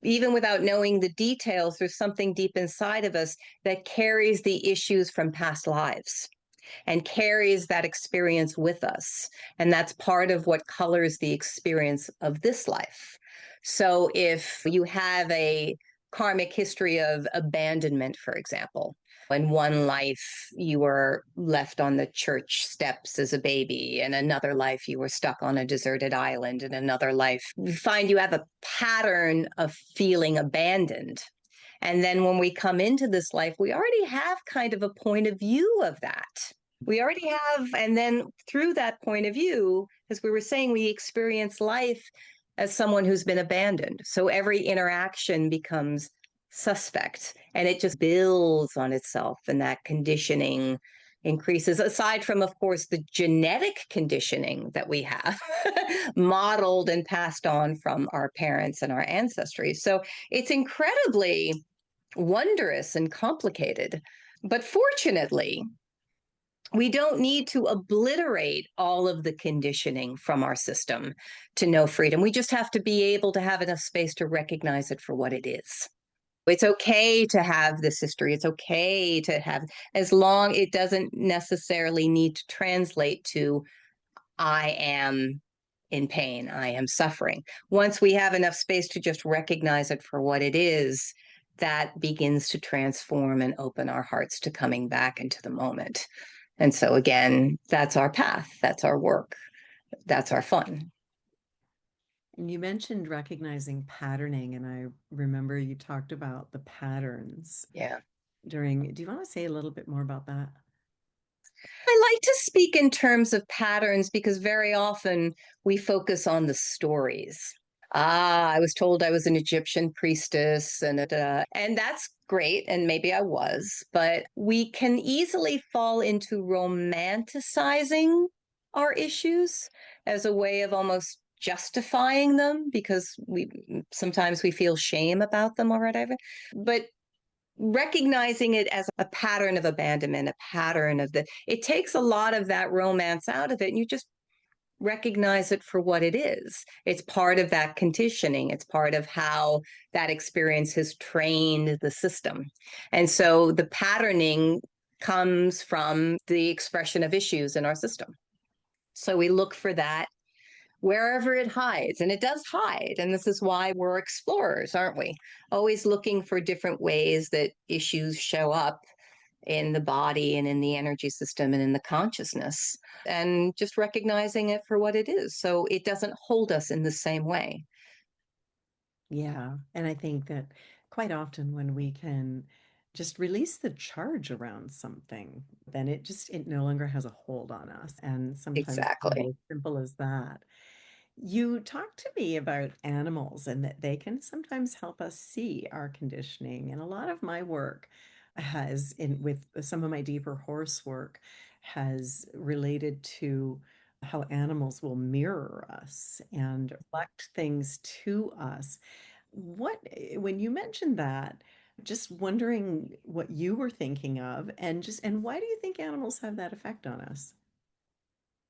Speaker 2: even without knowing the details, there's something deep inside of us that carries the issues from past lives and carries that experience with us. And that's part of what colors the experience of this life. So if you have a karmic history of abandonment, for example, in one life you were left on the church steps as a baby, in another life you were stuck on a deserted island, in another life you find you have a pattern of feeling abandoned. And then when we come into this life, we already have kind of a point of view of that. We already have, and then through that point of view, as we were saying, we experience life as someone who's been abandoned. So every interaction becomes suspect and it just builds on itself, and that conditioning increases, aside from, of course, the genetic conditioning that we have modeled and passed on from our parents and our ancestry. So it's incredibly wondrous and complicated. But fortunately, we don't need to obliterate all of the conditioning from our system to know freedom. We just have to be able to have enough space to recognize it for what it is. It's okay to have this history. It's okay to have, as long it doesn't necessarily need to translate to I am in pain, I am suffering. Once we have enough space to just recognize it for what it is, that begins to transform and open our hearts to coming back into the moment. And so, again, that's our path, that's our work, that's our fun.
Speaker 1: And you mentioned recognizing patterning, and I remember you talked about the patterns
Speaker 2: Yeah.
Speaker 1: during. Do you want to say a little bit more about that?
Speaker 2: I like to speak in terms of patterns because very often we focus on the stories. Ah, I was told I was an Egyptian priestess, and that's great, and maybe I was, but we can easily fall into romanticizing our issues as a way of almost justifying them because we sometimes we feel shame about them or whatever. But recognizing it as a pattern of abandonment, a pattern of it takes a lot of that romance out of it. And you just recognize it for what it is. It's part of that conditioning. It's part of how that experience has trained the system. And so the patterning comes from the expression of issues in our system. So we look for that wherever it hides, and it does hide. And this is why we're explorers, aren't we? Always looking for different ways that issues show up in the body and in the energy system and in the consciousness, and just recognizing it for what it is. So it doesn't hold us in the same way.
Speaker 1: Yeah. And I think that quite often when we can just release the charge around something, then it no longer has a hold on us. And sometimes
Speaker 2: Exactly.
Speaker 1: as simple as that. You talked to me about animals and that they can sometimes help us see our conditioning. And a lot of my work has in with some of my deeper horse work has related to how animals will mirror us and reflect things to us. When you mentioned that, just wondering what you were thinking of and why do you think animals have that effect on us?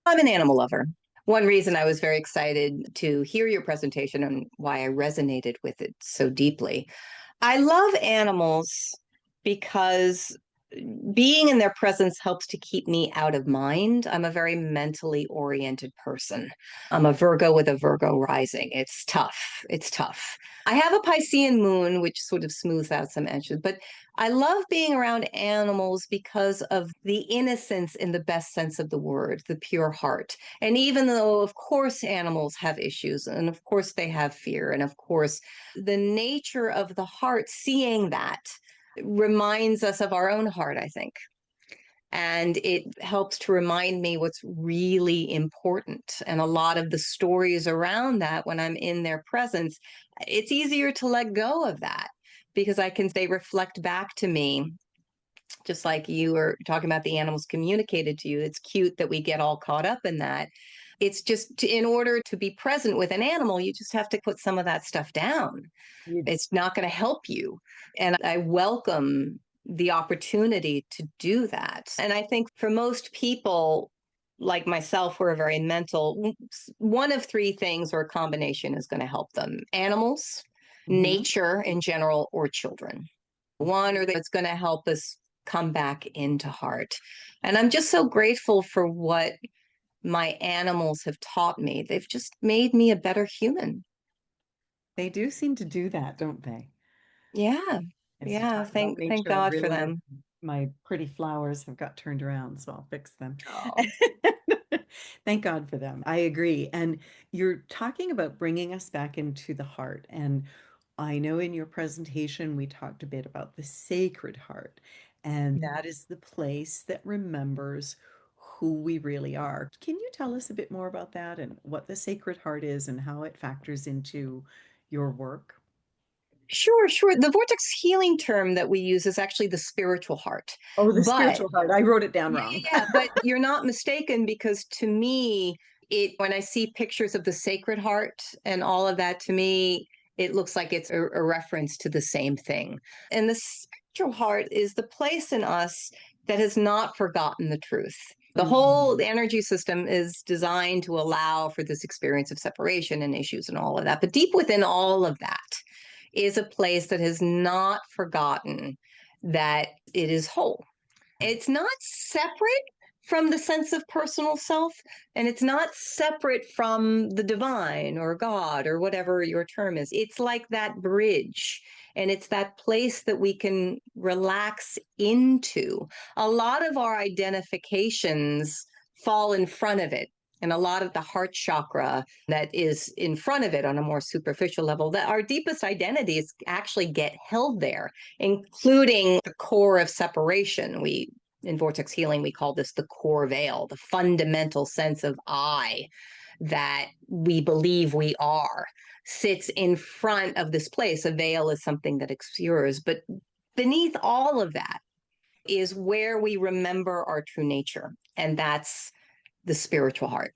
Speaker 2: I'm an animal lover. One reason I was very excited to hear your presentation and why I resonated with it so deeply. I love animals because being in their presence helps to keep me out of mind. I'm a very mentally oriented person. I'm a Virgo with a Virgo rising. It's tough. It's tough. I have a Piscean moon, which sort of smooths out some edges, but I love being around animals because of the innocence in the best sense of the word, the pure heart. And even though, of course, animals have issues, and of course, they have fear, and of course, the nature of the heart, seeing that reminds us of our own heart, I think. And it helps to remind me what's really important. And a lot of the stories around that, when I'm in their presence, it's easier to let go of that because they reflect back to me, just like you were talking about the animals communicated to you. It's cute that we get all caught up in that. It's just in order to be present with an animal, you just have to put some of that stuff down.
Speaker 1: You
Speaker 2: It's not going to help you. And I welcome the opportunity to do that. And I think for most people, like myself, who are very mental, one of three things or a combination is going to help them: animals,
Speaker 1: Mhm.
Speaker 2: nature in general, or children. One or that's going to help us come back into heart. And I'm just so grateful for what my animals have taught me. They've just made me a better human.
Speaker 1: They do seem to do that, don't they?
Speaker 2: Yeah.
Speaker 1: As you
Speaker 2: Yeah.
Speaker 1: talk about
Speaker 2: Thank
Speaker 1: nature, I
Speaker 2: God for
Speaker 1: realize
Speaker 2: them.
Speaker 1: my pretty flowers have got turned around, so I'll fix them.
Speaker 2: Oh.
Speaker 1: Thank God for them. I agree. And you're talking about bringing us back into the heart. And I know in your presentation, we talked a bit about the sacred heart, and that is the place that remembers who we really are. Can you tell us a bit more about that and what the Sacred Heart is and how it factors into your work?
Speaker 2: Sure, sure. The vortex healing term that we use is actually the spiritual heart.
Speaker 1: Oh, the
Speaker 2: But
Speaker 1: spiritual heart. I wrote it down
Speaker 2: yeah,
Speaker 1: wrong.
Speaker 2: yeah, but you're not mistaken because to me, it when I see pictures of the Sacred Heart and all of that, to me, it looks like it's a reference to the same thing. And the spiritual heart is the place in us that has not forgotten the truth. The whole
Speaker 1: Mhm.
Speaker 2: energy system is designed to allow for this experience of separation and issues and all of that. But deep within all of that is a place that has not forgotten that it is whole. It's not separate from the sense of personal self, and it's not separate from the divine or God or whatever your term is. It's like that bridge, and it's that place that we can relax into. A lot of our identifications fall in front of it. And a lot of the heart chakra that is in front of it on a more superficial level, that our deepest identities actually get held there, including the core of separation. We in vortex healing, we call this the core veil, the fundamental sense of I that we believe we are, sits in front of this place. A veil is something that obscures, but beneath all of that is where we remember our true nature, and that's the spiritual heart.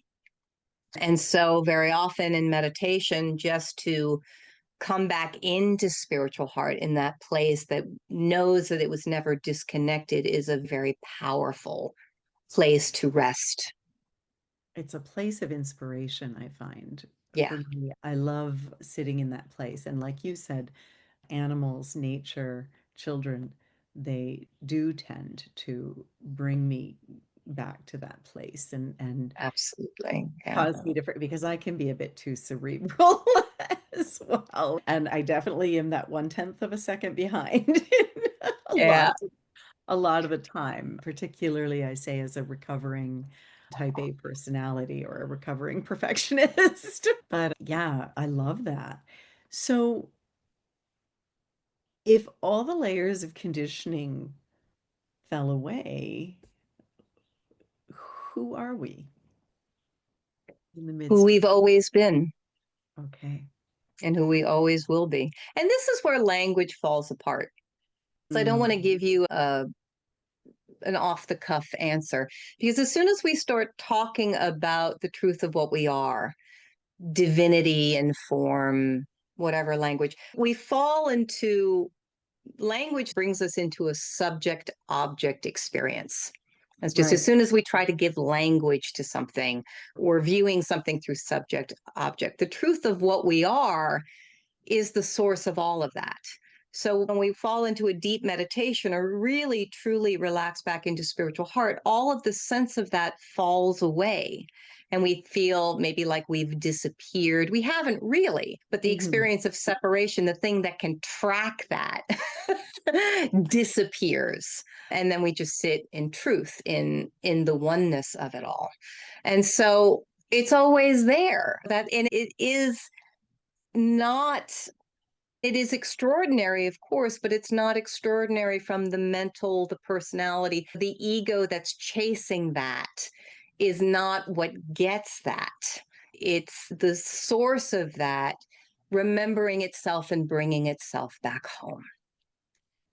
Speaker 2: And so, very often in meditation, just to come back into spiritual heart in that place that knows that it was never disconnected is a very powerful place to rest.
Speaker 1: It's a place of inspiration, I find.
Speaker 2: Yeah,
Speaker 1: For me, I love sitting in that place. And like you said, animals, nature, children, they do tend to bring me back to that place and
Speaker 2: absolutely. Yeah.
Speaker 1: cause me to because I can be a bit too cerebral as well. And I definitely am that 1/10 of a second behind a
Speaker 2: Yeah.
Speaker 1: lot a lot of the time, particularly I say as a recovering type A personality or a recovering perfectionist. But yeah, I love that. So if all the layers of conditioning fell away, who are we in the
Speaker 2: Who
Speaker 1: midst?
Speaker 2: we've always been
Speaker 1: Okay.
Speaker 2: and who we always will be. And this is where language falls apart. So I don't want to
Speaker 1: Mm,
Speaker 2: give you an off the cuff answer because as soon as we start talking about the truth of what we are, divinity and form, whatever language, we fall into language brings us into a subject object experience. It's just as
Speaker 1: right.
Speaker 2: soon as we try to give language to something, we're viewing something through subject object. The truth of what we are is the source of all of that. So when we fall into a deep meditation or really truly relax back into spiritual heart, all of the sense of that falls away. And we feel maybe like we've disappeared. We haven't really, but the
Speaker 1: Mhm.
Speaker 2: experience of separation, the thing that can track that, disappears. And then we just sit in truth, in the oneness of it all. And so it's always there. That and it is not it is extraordinary, of course, but it's not extraordinary from the mental, the personality. The ego that's chasing that is not what gets that. It's the source of that remembering itself and bringing itself back home.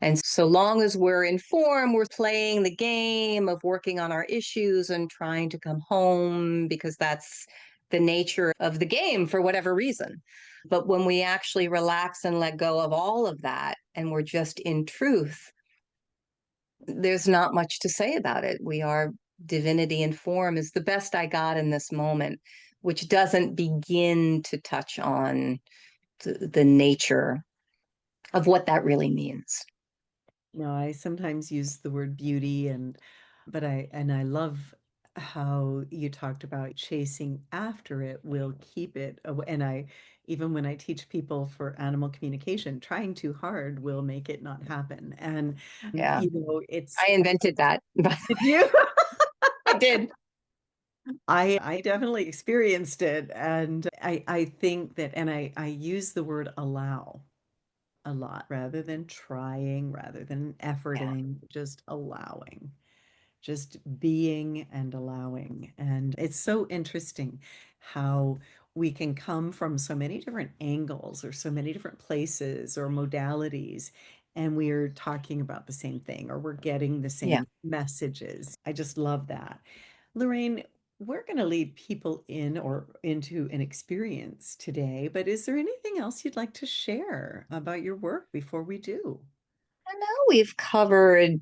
Speaker 2: And so long as we're in form, we're playing the game of working on our issues and trying to come home because that's the nature of the game for whatever reason. But when we actually relax and let go of all of that and we're just in truth, there's not much to say about it. We are divinity in form is the best I got in this moment, which doesn't begin to touch on the nature of what that really means.
Speaker 1: No, I sometimes use the word beauty but I love how you talked about chasing after it will keep it and I even when I teach people for animal communication, trying too hard will make it not happen. And
Speaker 2: Yeah.
Speaker 1: it's
Speaker 2: I invented that.
Speaker 1: did you?
Speaker 2: I did.
Speaker 1: I definitely experienced it and I think that and I use the word allow a lot rather than trying, rather than
Speaker 2: Yeah.
Speaker 1: efforting, just allowing. just being and allowing. And it's so interesting how we can come from so many different angles or so many different places or modalities, and we're talking about the same thing or we're getting the
Speaker 2: Yeah.
Speaker 1: same messages. I just love that. Lorraine, we're going to lead people in or into an experience today, but is there anything else you'd like to share about your work before we do?
Speaker 2: I know we've covered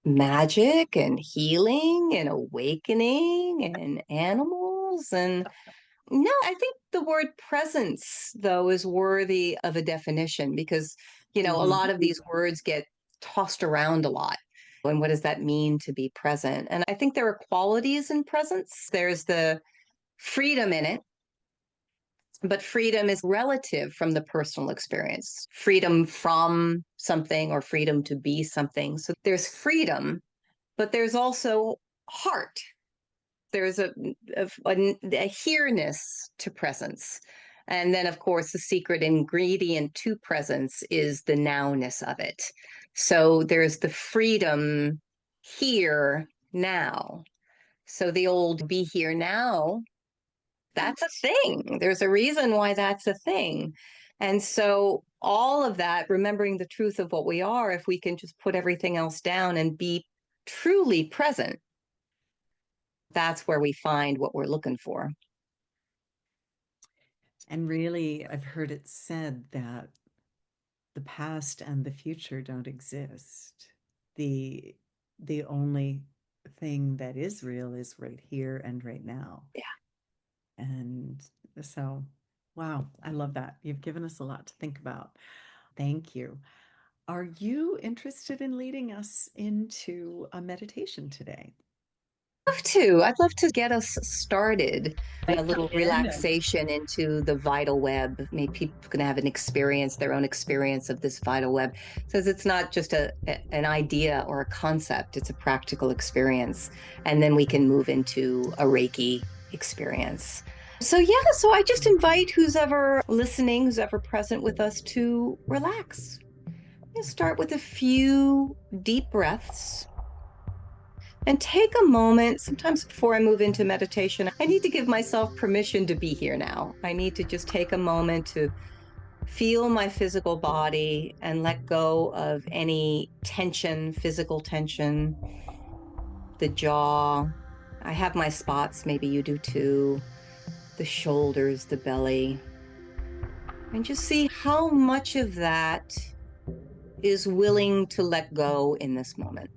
Speaker 2: magic and healing and awakening and animals. And no, I think the word presence, though, is worthy of a definition because, a
Speaker 1: Mm.
Speaker 2: lot of these words get tossed around a lot. And what does that mean to be present? And I think there are qualities in presence. There's the freedom in it, but freedom is relative from the personal experience. Freedom from something or freedom to be something. So there's freedom, but there's also heart. There's a here-ness to presence. And then, of course, the secret ingredient to presence is the nowness of it. So there's the freedom here, now. So the old be here now, that's a thing. There's a reason why that's a thing. And so all of that, remembering the truth of what we are, if we can just put everything else down and be truly present, that's where we find what we're looking for.
Speaker 1: And really, I've heard it said that the past and the future don't exist. The the only thing that is real is right here and right now.
Speaker 2: Yeah.
Speaker 1: And so, wow, I love that. You've given us a lot to think about. Thank you. Are you interested in leading us into a meditation today?
Speaker 2: I'd love to get us started.
Speaker 1: I
Speaker 2: A
Speaker 1: come
Speaker 2: little
Speaker 1: in and
Speaker 2: relaxation into the vital web. Maybe people can have an experience, their own experience of this vital web. Says it's not just an idea or a concept, it's a practical experience. And then we can move into a Reiki experience. So yeah, so I just invite who's ever listening, who's ever present with us to relax. Start with a few deep breaths. And take a moment. Sometimes before I move into meditation, I need to give myself permission to be here now. I need to just take a moment to feel my physical body and let go of any tension, physical tension, the jaw. I have my spots, maybe you do too, the shoulders, the belly, and just see how much of that is willing to let go in this moment.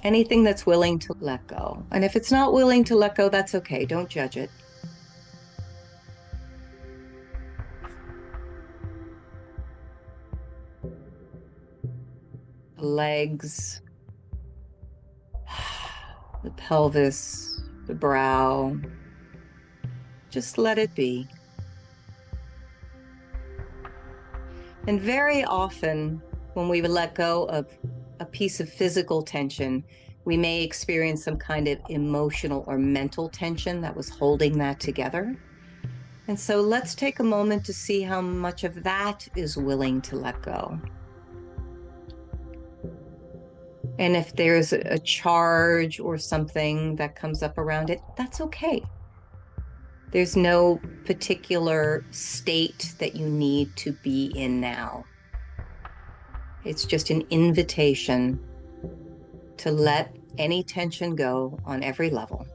Speaker 2: Anything that's willing to let go. And if it's not willing to let go, that's okay. Don't judge it. The legs, the pelvis, the brow. Just let it be. And very often, when we let go of a piece of physical tension, we may experience some kind of emotional or mental tension that was holding that together. And so let's take a moment to see how much of that is willing to let go. And if there's a charge or something that comes up around it, that's okay. There's no particular state that you need to be in now. It's just an invitation to let any tension go on every level.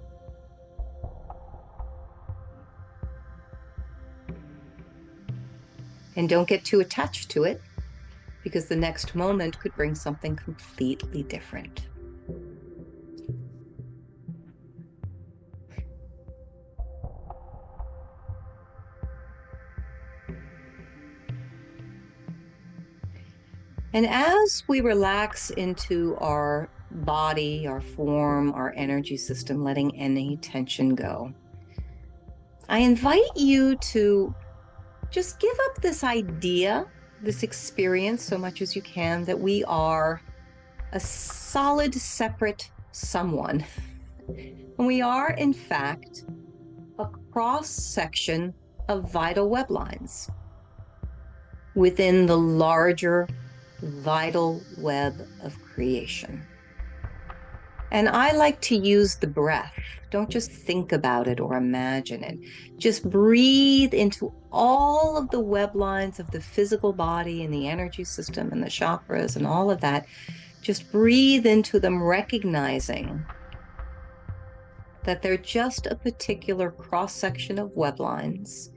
Speaker 2: And don't get too attached to it because the next moment could bring something completely different. And as we relax into our body, our form, our energy system, letting any tension go, I invite you to just give up this idea, this experience, so much as you can, that we are a solid, separate someone. And we are, in fact, a cross section of vital web lines within the larger vital web of creation. And I like to use the breath. Don't just think about it or imagine it. Just breathe into all of the web lines of the physical body and the energy system and the chakras and all of that. Just breathe into them, recognizing that they're just a particular cross section of web lines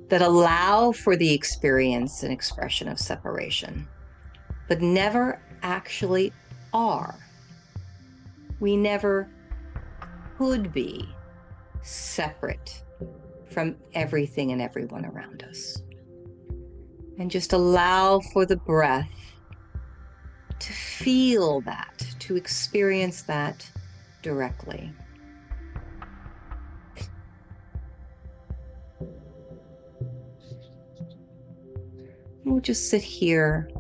Speaker 2: that allow for the experience and expression of separation, but never actually are. We never could be separate from everything and everyone around us. And just allow for the breath to feel that, to experience that directly. We'll just sit here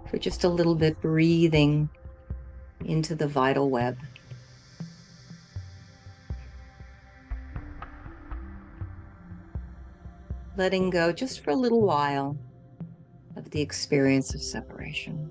Speaker 2: for just a little bit, breathing into the vital web. Letting go just for a little while of the experience of separation.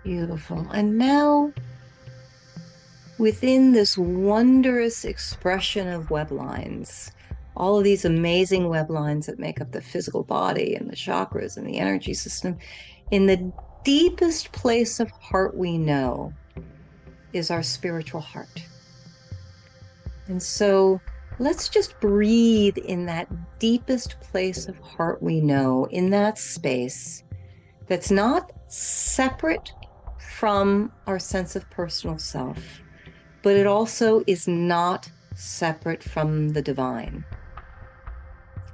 Speaker 2: Beautiful. And now, within this wondrous expression of web lines, all of these amazing web lines that make up the physical body and the chakras and the energy system, in the deepest place of heart we know is our spiritual heart. And so let's just breathe in that deepest place of heart we know, in that space that's not separate from our sense of personal self, but it also is not separate from the divine.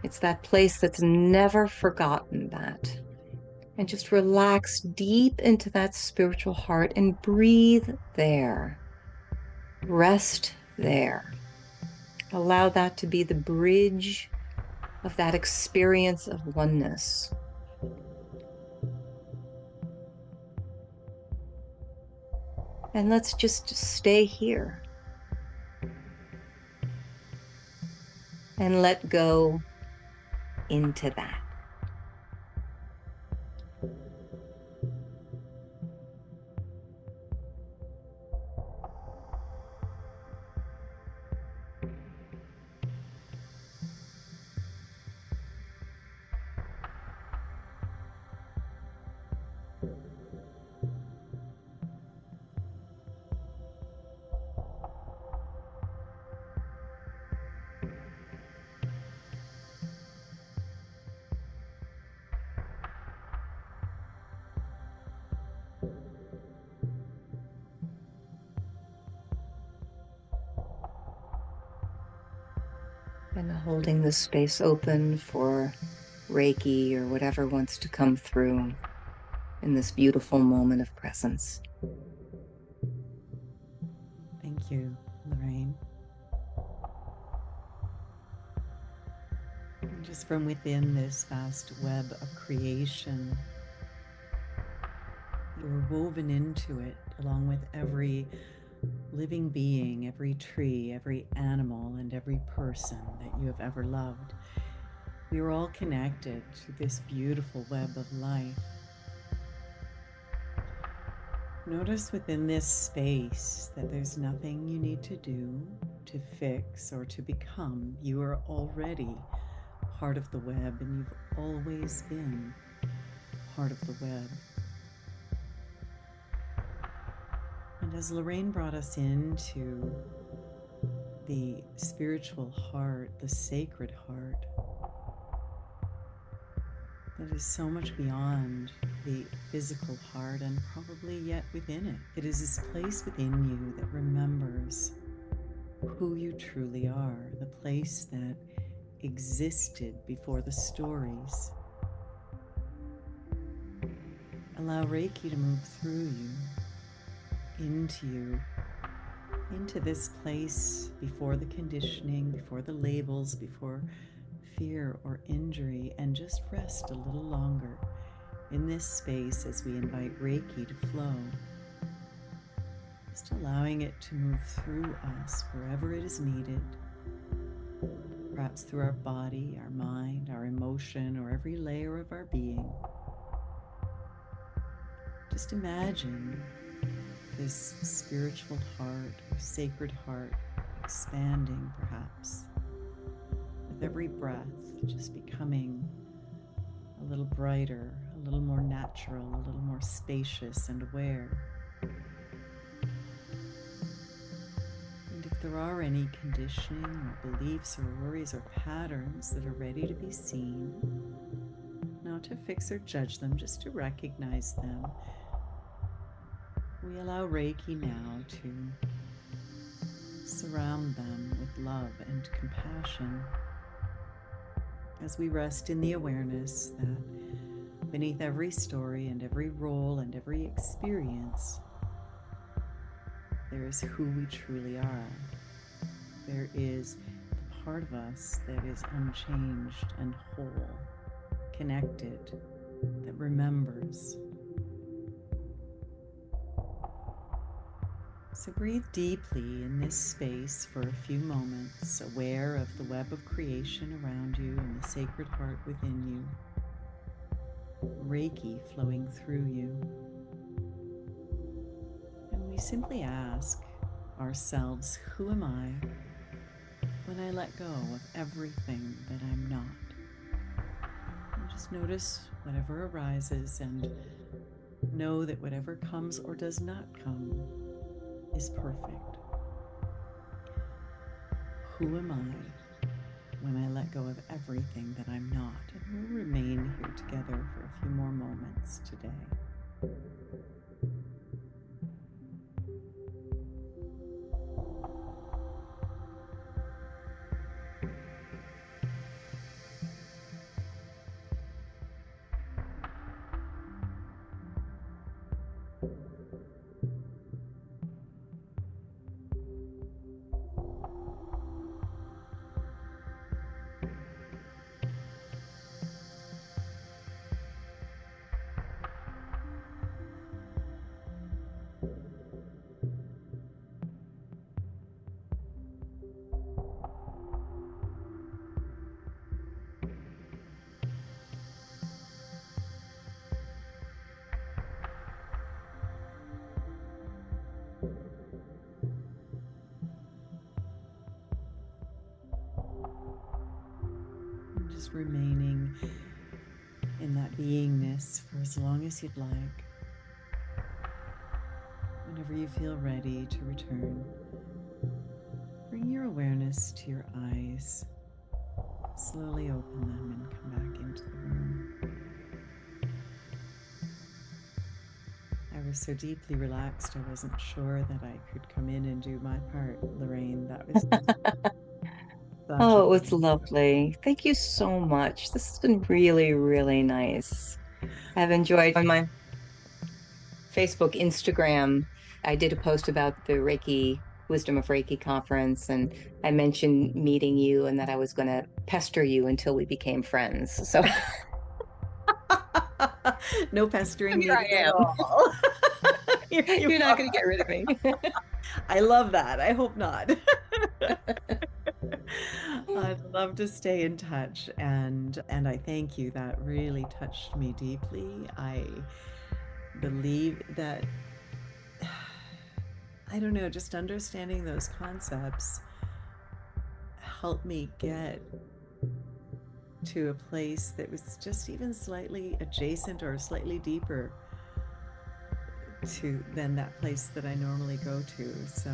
Speaker 2: It's that place that's never forgotten that. And just relax deep into that spiritual heart and breathe there. Rest there. Allow that to be the bridge of that experience of oneness. And let's just stay here and let go into that. And holding the space open for Reiki or whatever wants to come through in this beautiful moment of presence.
Speaker 1: Thank you, Lorraine. And just from within this vast web of creation, you're woven into it along with every living being, every tree, every animal, and every person that you have ever loved. We are all connected to this beautiful web of life. Notice within this space that there's nothing you need to do, to fix, or to become. You are already part of the web, and you've always been part of the web. And as Lorraine brought us into the spiritual heart, the sacred heart, that is so much beyond the physical heart and probably yet within it. It is this place within you that remembers who you truly are, the place that existed before the stories. Allow Reiki to move through you, into this place before the conditioning, before the labels, before fear or injury, and just rest a little longer in this space as we invite Reiki to flow. Just allowing it to move through us wherever it is needed, perhaps through our body, our mind, our emotion, or every layer of our being. Just imagine this spiritual heart or sacred heart expanding, perhaps, with every breath, just becoming a little brighter, a little more natural, a little more spacious and aware. And if there are any conditioning or beliefs or worries or patterns that are ready to be seen, not to fix or judge them, just to recognize them, we allow Reiki now to surround them with love and compassion as we rest in the awareness that beneath every story and every role and every experience, there is who we truly are. There is the part of us that is unchanged and whole, connected, that remembers. So breathe deeply in this space for a few moments, aware of the web of creation around you and the sacred heart within you, Reiki flowing through you. And we simply ask ourselves, who am I when I let go of everything that I'm not? And just notice whatever arises and know that whatever comes or does not come is perfect. Who am I when I let go of everything that I'm not? And we'll remain here together for a few more moments today. And just remaining in that beingness for as long as you'd like. Whenever you feel ready to return, bring your awareness to your eyes. Slowly open them and come back into the room. I was so deeply relaxed, I wasn't sure that I could come in and do my part, Lorraine. That was such a
Speaker 2: Oh, it was
Speaker 1: pleasure.
Speaker 2: lovely. Thank you so much. This has been really, really nice. I've enjoyed on my Facebook, Instagram. I did a post about the Reiki Wisdom of Reiki conference, and I mentioned meeting you and that I was going to pester you until we became friends. So
Speaker 1: No pestering
Speaker 2: here
Speaker 1: needed
Speaker 2: I
Speaker 1: at
Speaker 2: am.
Speaker 1: all. Here you
Speaker 2: You're not
Speaker 1: are.
Speaker 2: going to get rid of me.
Speaker 1: I love that. I hope not. I'd love to stay in touch, and I thank you. That really touched me deeply. I believe that I don't know, just understanding those concepts helped me get to a place that was just even slightly adjacent or slightly deeper to than that place that I normally go to. So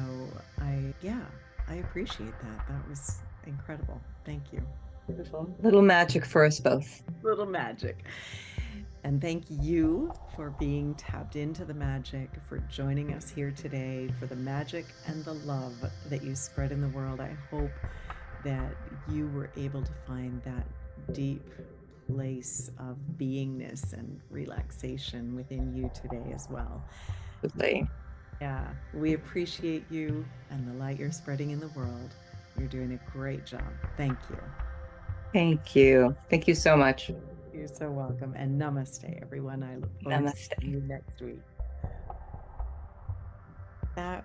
Speaker 1: yeah, I appreciate that. That was incredible. Thank you.
Speaker 2: Beautiful. Little magic for us both.
Speaker 1: Little magic. And thank you for being tapped into the magic, for joining us here today, for the magic and the love that you spread in the world. I hope that you were able to find that deep place of beingness and relaxation within you today as well.
Speaker 2: Absolutely.
Speaker 1: Yeah, we appreciate you and the light you're spreading in the world. You're doing a great job. Thank you.
Speaker 2: Thank you. Thank you so much.
Speaker 1: You're so welcome. And namaste, everyone. I look forward to
Speaker 2: Namaste.
Speaker 1: seeing you next week. That